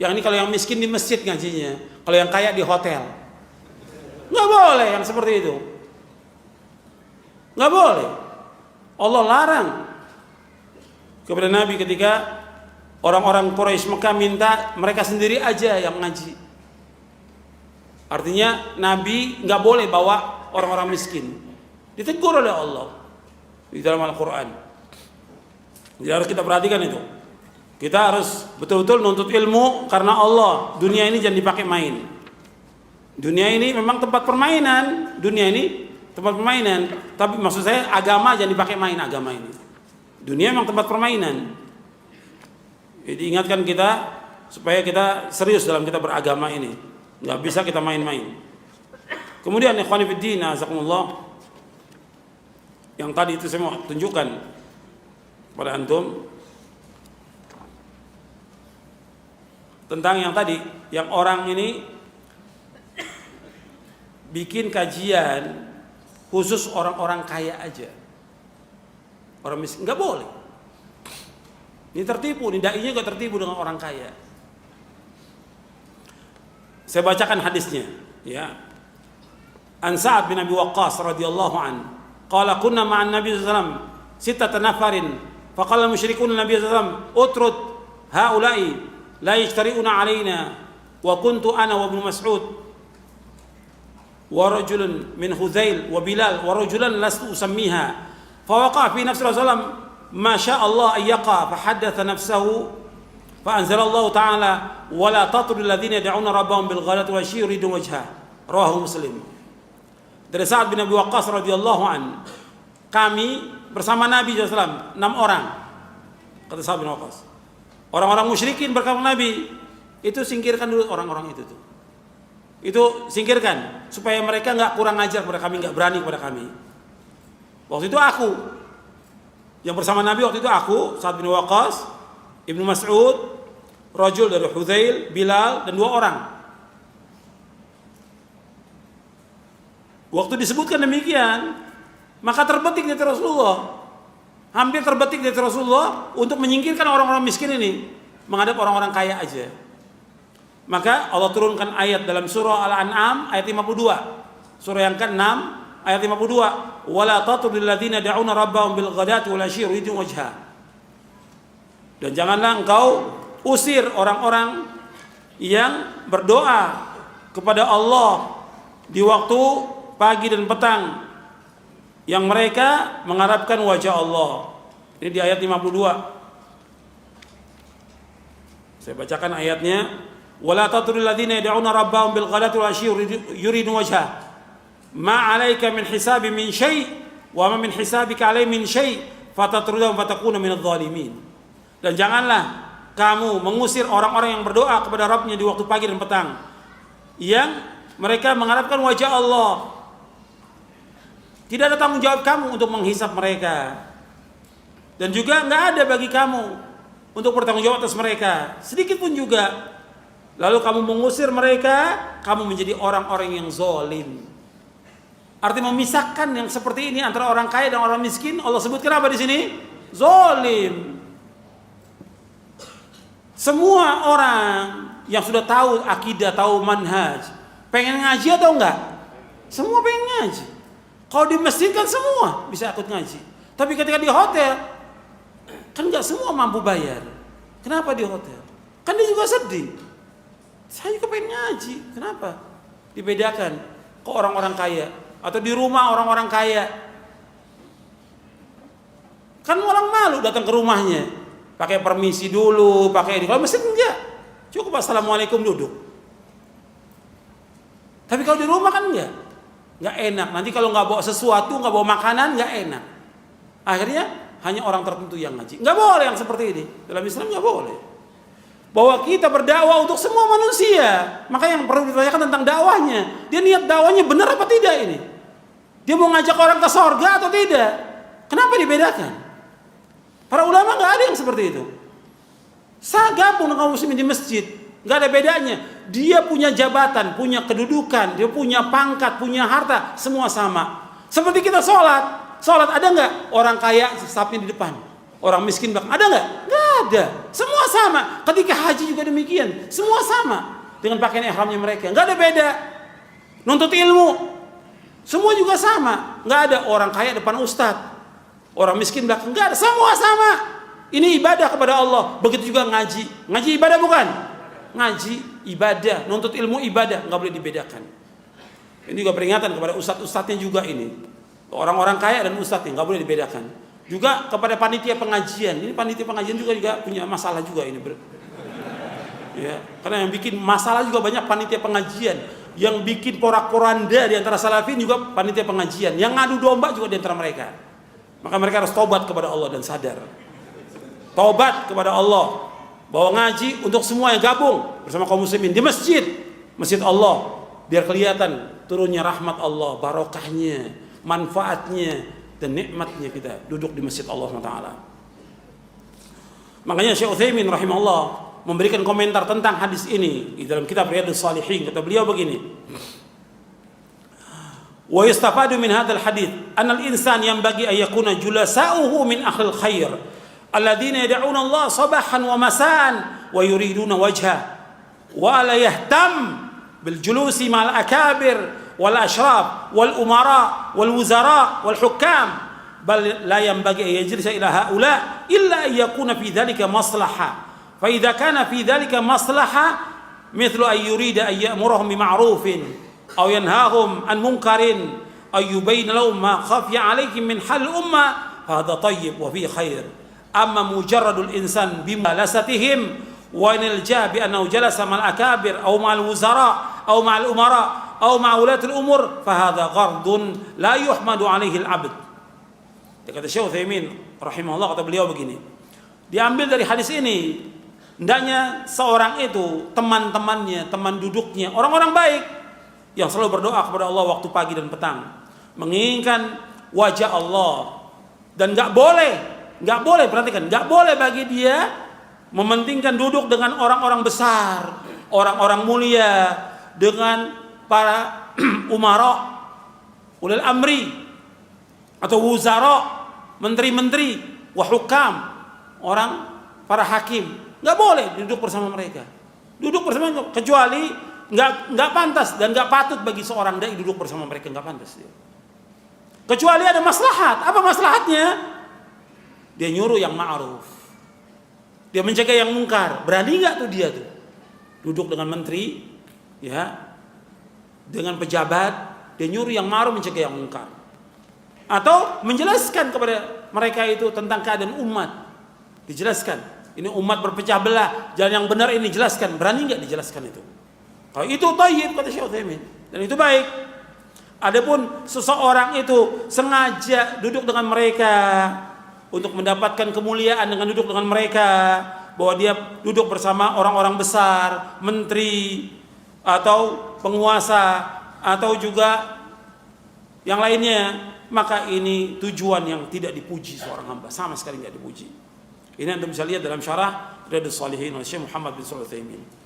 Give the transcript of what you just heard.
Yang ini kalau yang miskin di masjid ngajinya, kalau yang kaya di hotel. Nggak boleh yang seperti itu. Nggak boleh. Allah larang kepada Nabi ketika orang-orang Quraisy Mekah minta mereka sendiri aja yang ngaji. Artinya Nabi nggak boleh bawa orang-orang miskin. Ditegur oleh Allah di dalam Al-Quran. Jadi harus kita perhatikan itu. Kita harus betul-betul nuntut ilmu karena Allah. Dunia ini jangan dipakai main. Dunia ini memang tempat permainan. Dunia ini tempat permainan. Tapi maksud saya agama jangan dipakai main, agama ini. Dunia memang tempat permainan. Jadi ingatkan kita supaya kita serius dalam kita beragama ini. Nggak bisa kita main-main. Kemudian ikhwani fiddin, azakumullah, yang tadi itu saya mau tunjukkan kepada antum tentang yang tadi, yang orang ini bikin kajian khusus orang-orang kaya aja. Orang miskin nggak boleh. Ini tertipu, ini dai-nya juga tertipu dengan orang kaya. Saya bacakan hadisnya, ya. An Sa'ad bin Abi Waqqas radhiyallahu an, qala kunna ma'an Nabi sallallahu alaihi wasallam sittata nafarin, faqala al-musyrikun Nabi sallallahu alaihi wasallam utrud haula'i la yashtari'una 'alaina, wa kuntu ana wa Ibnu Mas'ud wa rajulun min Hudzail wa Bilal wa rajulan lastu usammiha, fa waqa'a fi nafsi Rasulullah ما شاء الله أن يقع فحدث نفسه فأنزل الله تعالى ولا تطرد الذين يدعون ربهم بالغداة والعشي يريدون وجهه رواه مسلم. Dari Sa'ad bin Abi Waqqas radhiyallahu an, kami bersama Nabi SAW 6 orang, kata Sa'ad bin Waqqas. Orang-orang musyrikin berkata Nabi, itu singkirkan dulu orang-orang itu tuh. Itu singkirkan supaya mereka nggak kurang ajar kepada kami, nggak berani kepada kami. Waktu itu aku yang bersama Nabi waktu itu aku, Sa'ad bin Waqqas, Ibnu Mas'ud, rajul dari Hudzail, Bilal, dan 2 orang. Waktu disebutkan demikian, maka terbetik dari Rasulullah, hampir terbetik dari Rasulullah untuk menyingkirkan orang-orang miskin ini, menghadap orang-orang kaya aja. Maka Allah turunkan ayat dalam surah Al-An'am ayat 52, surah yang ke-6 ayat 52, wala tatrudil ladzina yad'una rabbahum bil ghadati wal 'ashyi yuridun wajha. Dan janganlah engkau usir orang-orang yang berdoa kepada Allah di waktu pagi dan petang, yang mereka mengharapkan wajah Allah. Ini di ayat 52. Saya bacakan ayatnya, wala tatrudil ladzina yad'una rabbahum bil ghadati wal 'ashyi yuridun wajha. Ma 'alaika min hisabi min syai' wa ma min hisabika 'alai min syai' fatatrudahum fatakuna minadh dhalimin. Dan janganlah kamu mengusir orang-orang yang berdoa kepada Rabbnya di waktu pagi dan petang, yang mereka mengharapkan wajah Allah. Tidak ada tanggung jawab kamu untuk menghisap mereka, dan juga nggak ada bagi kamu untuk bertanggung jawab atas mereka sedikit pun juga. Lalu kamu mengusir mereka, kamu menjadi orang-orang yang zalim. Artinya memisahkan yang seperti ini antara orang kaya dan orang miskin. Allah sebutkan apa di sini? Zalim. Semua orang yang sudah tahu akidah, tahu manhaj, pengen ngaji atau enggak? Semua pengen ngaji. Kalau di masjid kan semua bisa ikut ngaji. Tapi ketika di hotel, kan enggak semua mampu bayar. Kenapa di hotel? Kan dia juga sedih. Saya juga pengen ngaji. Kenapa? Dibedakan ke orang-orang kaya. Atau di rumah orang-orang kaya, kan orang malu datang ke rumahnya, pakai permisi dulu, pakai ini. Kalau masjid enggak, cukup assalamualaikum duduk. Tapi kalau di rumah kan enggak enak. Nanti kalau nggak bawa sesuatu, nggak bawa makanan, nggak enak. Akhirnya hanya orang tertentu yang ngaji. Nggak boleh yang seperti ini. Dalam Islam nggak boleh. Bahwa kita berdakwah untuk semua manusia. Maka yang perlu ditanyakan tentang dakwahnya. Dia niat dakwahnya benar apa tidak ini? Dia mau ngajak orang ke sorga atau tidak? Kenapa dibedakan? Para ulama nggak ada yang seperti itu. Gabung dengan muslimin di masjid, nggak ada bedanya. Dia punya jabatan, punya kedudukan, dia punya pangkat, punya harta, semua sama. Seperti kita sholat ada nggak orang kaya safnya di depan, orang miskin belakang, ada nggak? Nggak ada. Semua sama. Ketika haji juga demikian. Semua sama dengan pakaian ihramnya mereka. Nggak ada beda. Nuntut ilmu, semua juga sama. Nggak ada orang kaya depan ustadz, orang miskin belakang. Nggak ada. Semua sama. Ini ibadah kepada Allah. Begitu juga ngaji. Ngaji ibadah bukan? Ngaji ibadah. Nuntut ilmu ibadah. Nggak boleh dibedakan. Ini juga peringatan kepada ustadz-ustadznya juga ini. Orang-orang kaya dan ustadznya nggak boleh dibedakan. Juga kepada panitia pengajian. Ini panitia pengajian juga punya masalah juga ini. Ya, karena yang bikin masalah juga banyak panitia pengajian. Yang bikin porak-poranda di antara salafin juga panitia pengajian. Yang ngadu domba juga di antara mereka. Maka mereka harus taubat kepada Allah dan sadar. Taubat kepada Allah. Bahwa ngaji untuk semua yang gabung bersama kaum muslimin di masjid. Masjid Allah. Biar kelihatan turunnya rahmat Allah, barokahnya, manfaatnya, dan nikmatnya kita duduk di masjid Allah SWT. Makanya Syekh Utsaimin rahimahullah memberikan komentar tentang hadis ini di dalam kitab Riyadhus Shalihin. Kata beliau begini, wa yustafadu min hadzal hadits anna al-insan yanbaghi an yakuna julasa'uhu min ahlil khair alladziina yad'una Allah sabahan wa masaan wa yuriduna wajha wa la yahtam bil julusi ma'al akabir wal ashraf wal umara wal wuzara wal hukam bal la yanbaghi an yajlisa ila haula illa an yakuna fi dhalika maslahah fa idza kana fi dhalika maslahah mithlu an yurida an ya'murahum bi ma'rufin aw yanhahum an munkarin ay yubayyin lahum ma khafiya 'alaihim min hal umma fa hadha tayyib wa fi khair amma mujarradul insan bi malasatihim wa inilja bi annahu jalasa ma'al akabir aw ma'al wuzara aw ma'al umara atau ma'ulatul umur fahadha ghardun la yuhmadu alaihi al-abd. Kata Syekh Utsaimin rahimahullah, kata beliau begini, diambil dari hadis ini hendaknya seorang itu teman-temannya, teman duduknya, orang-orang baik yang selalu berdoa kepada Allah waktu pagi dan petang, menginginkan wajah Allah, dan nggak boleh perhatikan, nggak boleh bagi dia mementingkan duduk dengan orang-orang besar, orang-orang mulia, dengan para umara, ulil amri, atau wuzara, menteri-menteri, wahukam, orang para hakim. Nggak boleh duduk bersama mereka. Duduk bersama mereka, kecuali nggak pantas dan nggak patut bagi seorang dai duduk bersama mereka, nggak pantas. Kecuali ada maslahat. Apa maslahatnya? Dia nyuruh yang ma'ruf, dia mencegah yang mungkar. Berani nggak tuh dia tuh duduk dengan menteri, ya, dengan pejabat, dia nyuruh yang ma'ruf, mencegah yang mungkar, atau menjelaskan kepada mereka itu tentang keadaan umat. Dijelaskan, ini umat berpecah belah, jalan yang benar ini jelaskan. Berani nggak dijelaskan itu? Kalau itu thayyib, kata Syekh Utsaimin, dan itu baik. Adapun seseorang itu sengaja duduk dengan mereka untuk mendapatkan kemuliaan dengan duduk dengan mereka, bahwa dia duduk bersama orang-orang besar, menteri, atau penguasa, atau juga yang lainnya, maka ini tujuan yang tidak dipuji seorang hamba, sama sekali tidak dipuji. Ini Anda bisa lihat dalam syarah Riyadhus Shalihin oleh Syekh Muhammad bin Shalih Al-Utsaimin.